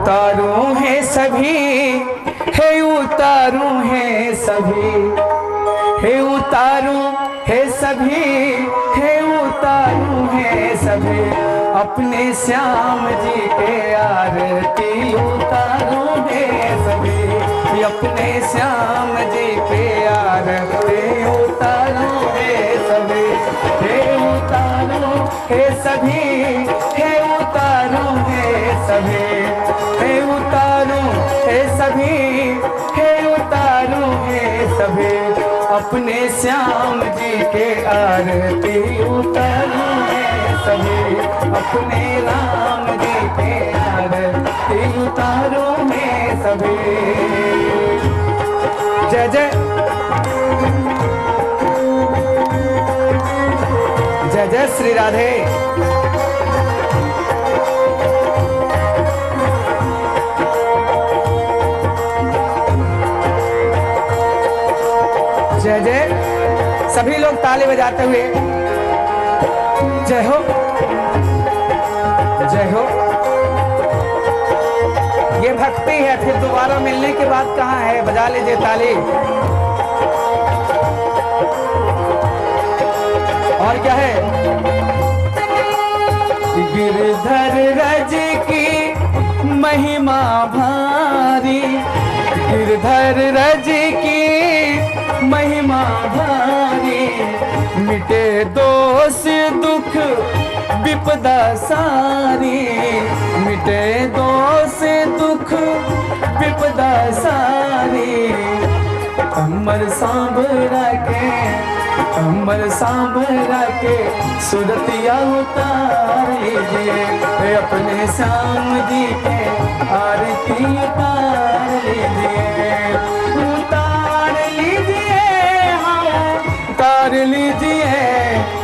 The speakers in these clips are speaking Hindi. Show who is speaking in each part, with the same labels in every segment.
Speaker 1: उतारू हैं सभी, हे उतारू हैं सभी, हे उतारू है सभी, हे उतारू है सभी, अपने श्याम जी के आरती उतारू है सभी, अपने श्याम जी के आरती उतारू है सभी, हे उतारू है सभी, हे उतारू है सभी, हे उतारू है सभी, हे उतारू है सभी, अपने श्याम जी के आरती उतारू है सभी, अपने राम जी के आरती उतारू है सभी। जय जय जय जय श्री राधे। जय जय, सभी लोग ताली बजाते हुए जय हो जय हो। ये भक्ति है, फिर दोबारा मिलने की बात कहाँ है, बजा लीजिए ताली। और क्या है, गिरधर रज की महिमा भारी, गिरधर रज की महिमा भारी, मिटे दोष दुख विपदा सारी, मिटे दोष दुख विपदा सारी, अमर सांभरा के, अमर सांभरा के सुरतिया उतार लीजिए, अपने श्याम जी के आरती उतार लीजिए, उतार लीजिए, हाँ उतार लीजिए,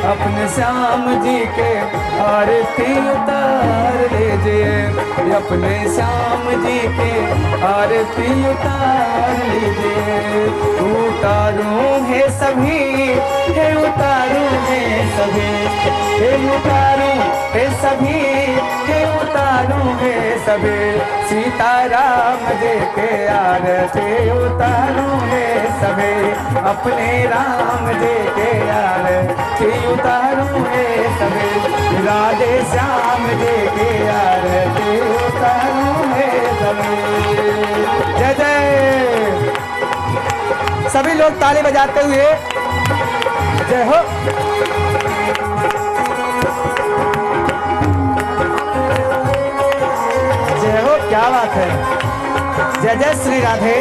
Speaker 1: अपने श्याम जी के आरती उतार लीजिए, अपने श्याम जी के आरती उतार लीजिए। उतारू है सभी, हे उतारू है सभी, हे उतारू है सभी, हे उतारू है सभी, सीताराम जी के आरती उतारू है सभी, अपने राम जी के आरती उतारू है सभी, राधे श्याम जी के आरती उतारू है सभी। जय जय, सभी लोग ताली बजाते हुए जय हो। जय हो, क्या बात है, जय जय श्री राधे।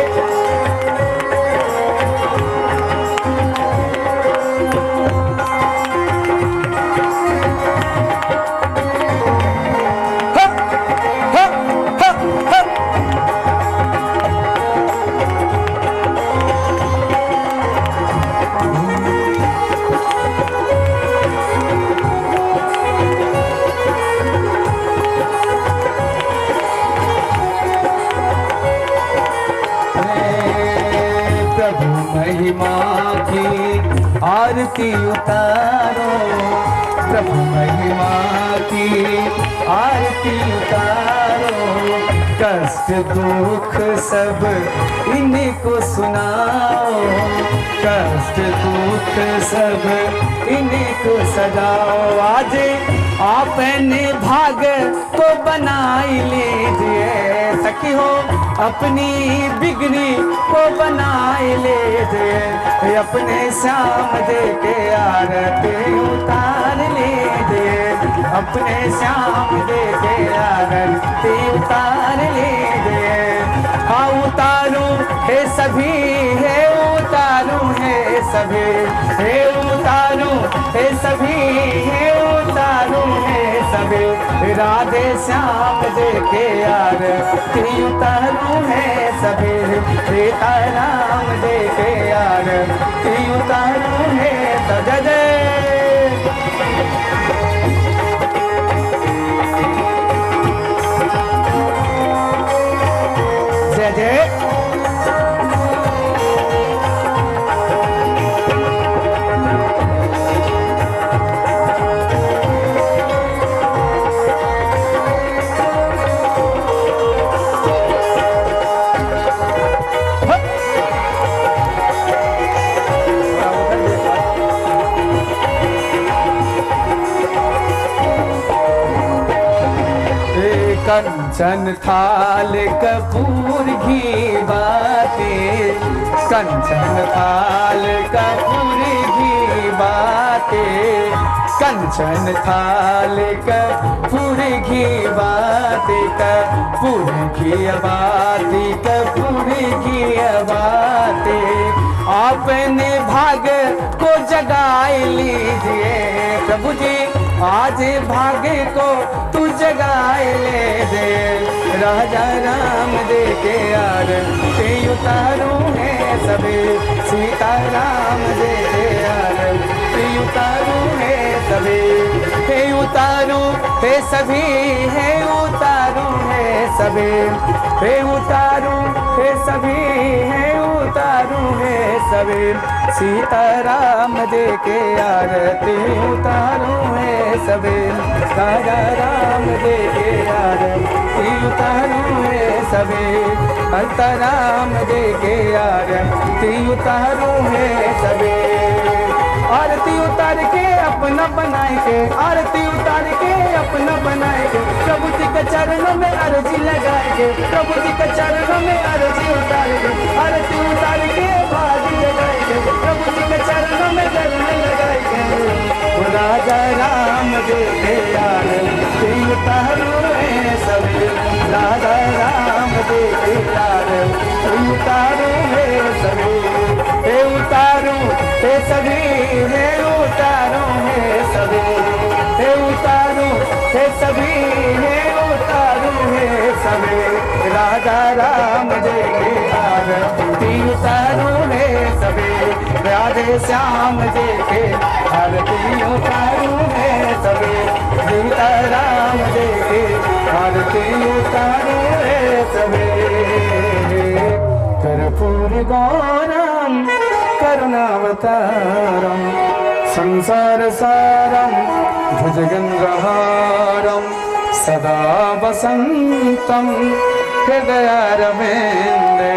Speaker 1: महिमा की आरती उतारो, प्रभु महिमा की आरती उतारो, कष्ट दुख सब इन्हीं को सुनाओ, कष्ट दुख सब इन्हीं को सजाओ, आज आपने भाग को बनाई लीजिए, सखी हो अपनी बिगड़ी को बनाई लीजिए, अपने श्याम जी के आरती उतार लीजिए, अपने श्याम जी के आरती उतार लीजिए। हाँ उतारू है सभी, हे उतारू है सभी, हे उतारू है सभी, हे उतारू है सभी, राधे श्याम जी के आरती उतारू है सभी, सीताराम जी के आरती उतारू है सभी। जय जय जय। कंचन थाल कपूर घी बाते, कंचन थाल कपूर घी बाते, कंचन थाल कपूर घी बाते, कपूर घी बाते, कपूर घी बाते। अपने भाग को जगाए लीजिए प्रभु जी, आज भाग्य को तू जगाए ले दे। राजा राम दे के आरती उतारू है सभी, सीता राम दे के आरती उतारू है सभी, हे उतारू हे सभी, हे उतारू है सभी, हे उतारू हे सभी, हे उतारू है सभी। सीता राम दे के आरती उतारू है सभी, राजा राम दे के आरती उतारू है सभी, अंता राम दे के आरती उतारू है सभी। आरती उतार के अपना बनाए के, आरती उतार के अपना बनाए के, प्रभु जी के चरणों में अर्जी लगाए के, प्रभु जी के चरणों में अर्जी उतार के, आरती उतार के भाग जगाए के, प्रभु जी के चरणों में चरण लगाए के। राजा राम दे के आरती उतारू है सभी, राजा राम दे के आरती उतारू है सभी, हे उतारू हे सभी, हे उतारू है सभी, हे उतारू हे सभी, हे उतारू है सभी। राजा राम दे के आरती उतारू है सभी, राधे श्याम दे के आरती उतारू है सभी, सीता राम दे के आरती उतारू है सभी। कर्पूर गौरम करुणावतारम संसार सारम भुजगेन्द्रहारम सदा वसंतम हृदयारविंदे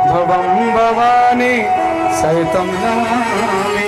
Speaker 1: भवं भवानी सहितं नमामि।